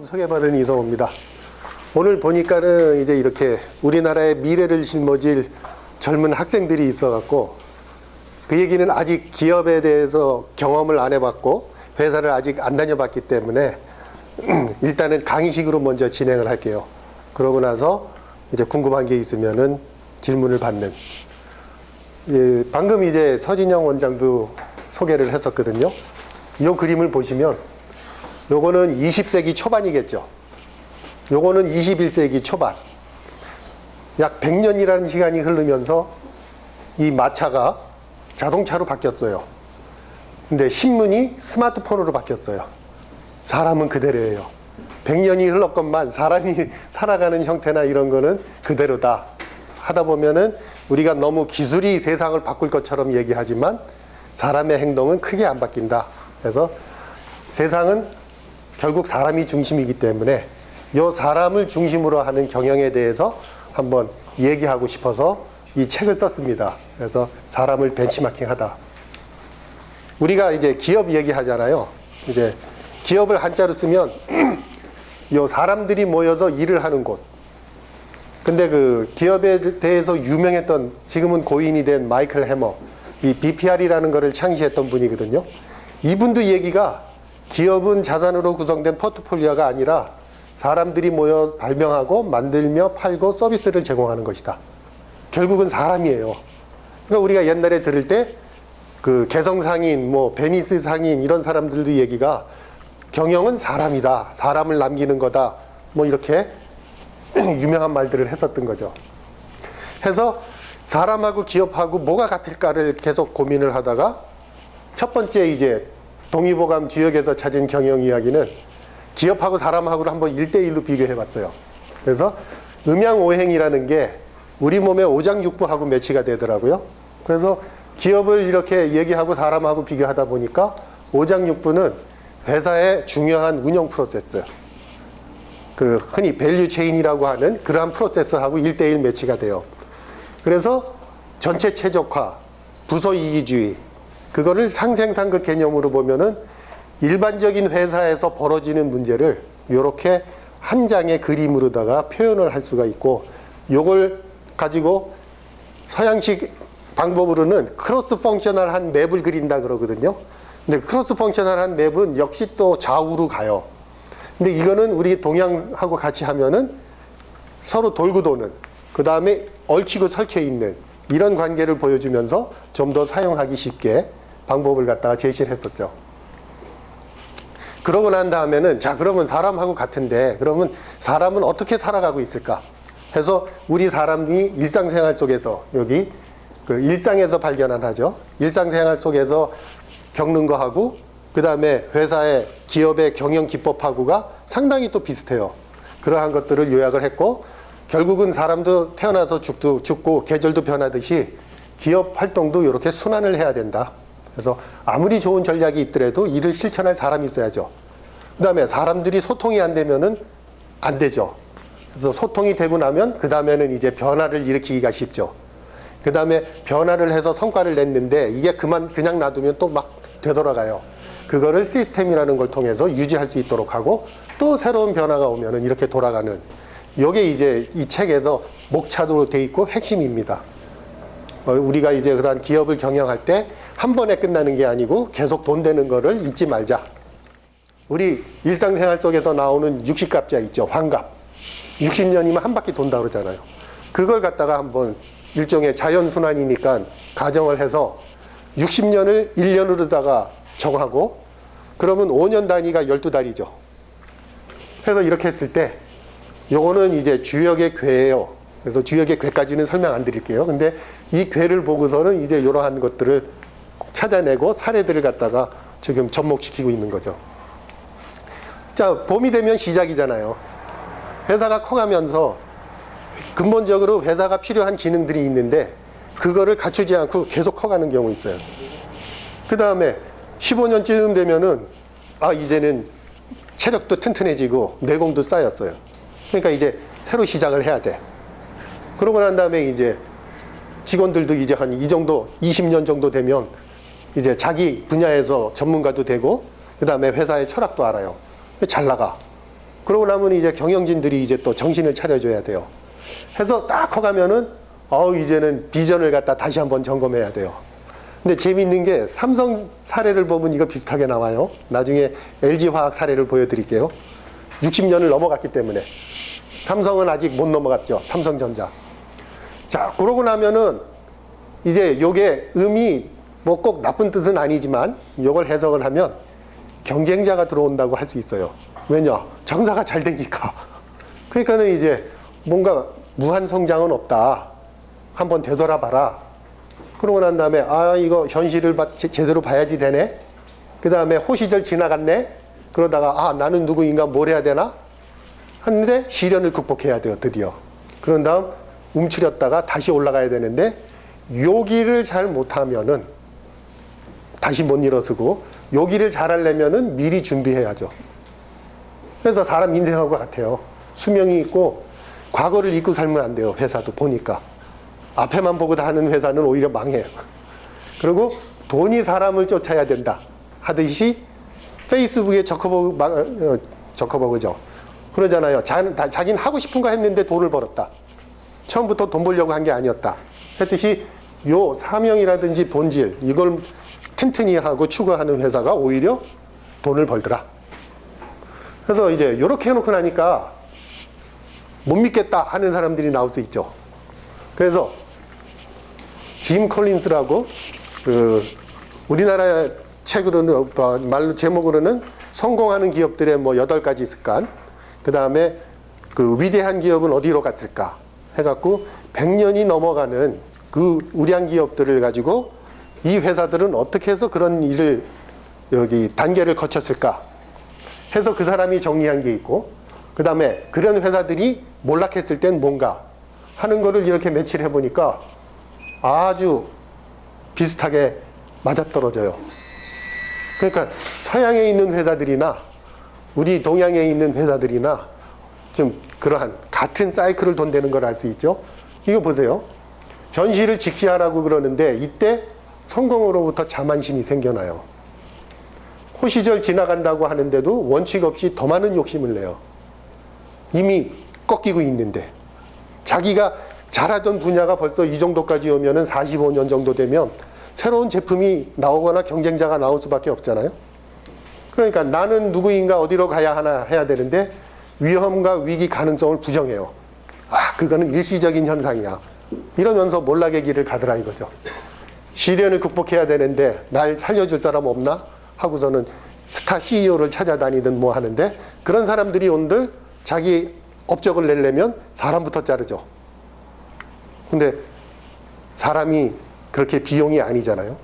방금 소개받은 이성호입니다. 오늘 보니까는 이제 이렇게 우리나라의 미래를 짊어질 젊은 학생들이 있어갖고 그 얘기는 아직 기업에 대해서 경험을 안 해봤고 회사를 아직 안 다녀봤기 때문에 일단은 강의식으로 먼저 진행을 할게요. 그러고 나서 이제 궁금한 게 있으면은 질문을 받는. 예, 방금 이제 서진영 원장도 소개를 했었거든요. 이 그림을 보시면 요거는 20세기 초반이겠죠. 요거는 21세기 초반. 약 100년이라는 시간이 흐르면서 이 마차가 자동차로 바뀌었어요. 근데 신문이 스마트폰으로 바뀌었어요. 사람은 그대로예요. 100년이 흘렀건만 사람이 살아가는 형태나 이런 거는 그대로다. 하다 보면은 우리가 너무 기술이 세상을 바꿀 것처럼 얘기하지만 사람의 행동은 크게 안 바뀐다. 그래서 세상은 결국 사람이 중심이기 때문에 이 사람을 중심으로 하는 경영에 대해서 한번 얘기하고 싶어서 이 책을 썼습니다. 그래서 사람을 벤치마킹하다. 우리가 이제 기업 얘기하잖아요. 이제 기업을 한자로 쓰면 이 사람들이 모여서 일을 하는 곳. 근데 그 기업에 대해서 유명했던 지금은 고인이 된 마이클 해머, 이 BPR이라는 거를 창시했던 분이거든요. 이분도 얘기가 기업은 자산으로 구성된 포트폴리오가 아니라 사람들이 모여 발명하고 만들며 팔고 서비스를 제공하는 것이다. 결국은 사람이에요. 그러니까 우리가 옛날에 들을 때 그 개성상인, 뭐 베니스 상인 이런 사람들도 얘기가 경영은 사람이다. 사람을 남기는 거다. 뭐 이렇게 유명한 말들을 했었던 거죠. 해서 사람하고 기업하고 뭐가 같을까를 계속 고민을 하다가 첫 번째 이제 동의보감 주역에서 찾은 경영 이야기는 기업하고 사람하고를 한번 1대1로 비교해 봤어요. 그래서 음양오행이라는 게 우리 몸의 오장육부하고 매치가 되더라고요. 그래서 기업을 이렇게 얘기하고 사람하고 비교하다 보니까 오장육부는 회사의 중요한 운영 프로세스, 그 흔히 밸류 체인이라고 하는 그러한 프로세스하고 1대1 매치가 돼요. 그래서 전체 최적화, 부서 이기주의, 그거를 상생상극 개념으로 보면은 일반적인 회사에서 벌어지는 문제를 이렇게 한 장의 그림으로다가 표현을 할 수가 있고, 요걸 가지고 서양식 방법으로는 크로스 펑셔널한 맵을 그린다 그러거든요. 근데 크로스 펑셔널한 맵은 역시 또 좌우로 가요. 근데 이거는 우리 동양하고 같이 하면은 서로 돌고 도는, 그 다음에 얽히고 설켜 있는 이런 관계를 보여주면서 좀 더 사용하기 쉽게 방법을 갖다가 제시를 했었죠. 그러고 난 다음에는 자, 그러면 사람하고 같은데 그러면 사람은 어떻게 살아가고 있을까 해서 우리 사람이 일상생활 속에서 여기 그 일상에서 발견한 하죠. 일상생활 속에서 겪는 거하고 그 다음에 회사의 기업의 경영 기법하고가 상당히 또 비슷해요. 그러한 것들을 요약을 했고, 결국은 사람도 태어나서 죽고 계절도 변하듯이 기업 활동도 이렇게 순환을 해야 된다. 그래서 아무리 좋은 전략이 있더라도 이를 실천할 사람이 있어야죠. 그 다음에 사람들이 소통이 안 되면은 안 되죠. 그래서 소통이 되고 나면 그 다음에는 이제 변화를 일으키기가 쉽죠. 그 다음에 변화를 해서 성과를 냈는데 이게 그냥 놔두면 또 막 되돌아가요. 그거를 시스템이라는 걸 통해서 유지할 수 있도록 하고 또 새로운 변화가 오면은 이렇게 돌아가는, 요게 이제 이 책에서 목차로 돼 있고 핵심입니다. 우리가 이제 그러한 기업을 경영할 때 한 번에 끝나는 게 아니고 계속 돈 되는 거를 잊지 말자. 우리 일상생활 속에서 나오는 육식갑자 있죠. 환갑. 60년이면 한 바퀴 돈다 그러잖아요. 그걸 갖다가 한번 일종의 자연순환이니까 가정을 해서 60년을 1년으로다가 정하고 그러면 5년 단위가 12달이죠. 그래서 이렇게 했을 때 요거는 이제 주역의 괴예요. 그래서 주역의 괴까지는 설명 안 드릴게요. 근데 이 괴를 보고서는 이제 이러한 것들을 찾아내고 사례들을 갖다가 지금 접목시키고 있는 거죠. 자, 봄이 되면 시작이잖아요. 회사가 커가면서 근본적으로 회사가 필요한 기능들이 있는데 그거를 갖추지 않고 계속 커가는 경우 있어요. 그 다음에 15년쯤 되면은 이제는 체력도 튼튼해지고 내공도 쌓였어요. 그러니까 이제 새로 시작을 해야 돼. 그러고 난 다음에 이제 직원들도 이제 한 이 정도 20년 정도 되면 이제 자기 분야에서 전문가도 되고 그 다음에 회사의 철학도 알아요. 잘 나가. 그러고 나면 이제 경영진들이 이제 또 정신을 차려줘야 돼요. 해서 딱 커가면은, 이제는 비전을 갖다 다시 한번 점검해야 돼요. 근데 재미있는 게 삼성 사례를 보면 이거 비슷하게 나와요. 나중에 LG화학 사례를 보여드릴게요. 60년을 넘어갔기 때문에. 삼성은 아직 못 넘어갔죠. 삼성전자. 자, 그러고 나면은 이제 요게 의미 뭐 꼭 나쁜 뜻은 아니지만 요걸 해석을 하면 경쟁자가 들어온다고 할 수 있어요. 왜냐? 장사가 잘 되니까. 그러니까는 이제 뭔가 무한 성장은 없다. 한번 되돌아봐라. 그러고 난 다음에 이거 현실을 제대로 봐야지 되네. 그 다음에 호시절 지나갔네. 그러다가 나는 누구인가 뭘 해야 되나? 하는데 시련을 극복해야 돼요. 드디어. 그런 다음 움츠렸다가 다시 올라가야 되는데 요기를 잘 못하면은 다시 못 일어서고 요기를 잘하려면은 미리 준비해야죠. 그래서 사람 인생하고 같아요. 수명이 있고 과거를 잊고 살면 안 돼요. 회사도 보니까. 앞에만 보고 다 하는 회사는 오히려 망해요. 그리고 돈이 사람을 쫓아야 된다 하듯이 페이스북에 저커버그죠. 그러잖아요. 자기는 하고 싶은 거 했는데 돈을 벌었다. 처음부터 돈 벌려고 한 게 아니었다. 했듯이 요 사명이라든지 본질 이걸 튼튼히 하고 추구하는 회사가 오히려 돈을 벌더라. 그래서 이제 이렇게 해놓고 나니까 못 믿겠다 하는 사람들이 나올 수 있죠. 그래서 짐 콜린스라고 우리나라 책으로는 말로 제목으로는 성공하는 기업들의 뭐 8가지 습관, 그 다음에 그 위대한 기업은 어디로 갔을까 해갖고 100년이 넘어가는 그 우량 기업들을 가지고 이 회사들은 어떻게 해서 그런 일을 단계를 거쳤을까 해서 그 사람이 정리한 게 있고, 그 다음에 그런 회사들이 몰락했을 땐 뭔가 하는 거를 이렇게 매치를 해보니까 아주 비슷하게 맞아떨어져요. 그러니까 서양에 있는 회사들이나 우리 동양에 있는 회사들이나 좀 그러한 같은 사이클을 돈다는 걸 알 수 있죠. 이거 보세요. 현실을 직시하라고 그러는데 이때 성공으로부터 자만심이 생겨나요. 호시절 지나간다고 하는데도 원칙 없이 더 많은 욕심을 내요. 이미 꺾이고 있는데 자기가 잘하던 분야가 벌써 이 정도까지 오면은 45년 정도 되면 새로운 제품이 나오거나 경쟁자가 나올 수밖에 없잖아요. 그러니까 나는 누구인가 어디로 가야 하나 해야 되는데 위험과 위기 가능성을 부정해요. 그거는 일시적인 현상이야. 이러면서 몰락의 길을 가더라 이거죠. 시련을 극복해야 되는데 날 살려줄 사람 없나? 하고서는 스타 CEO를 찾아다니든 뭐 하는데 그런 사람들이 온들 자기 업적을 내려면 사람부터 자르죠. 근데 사람이 그렇게 비용이 아니잖아요.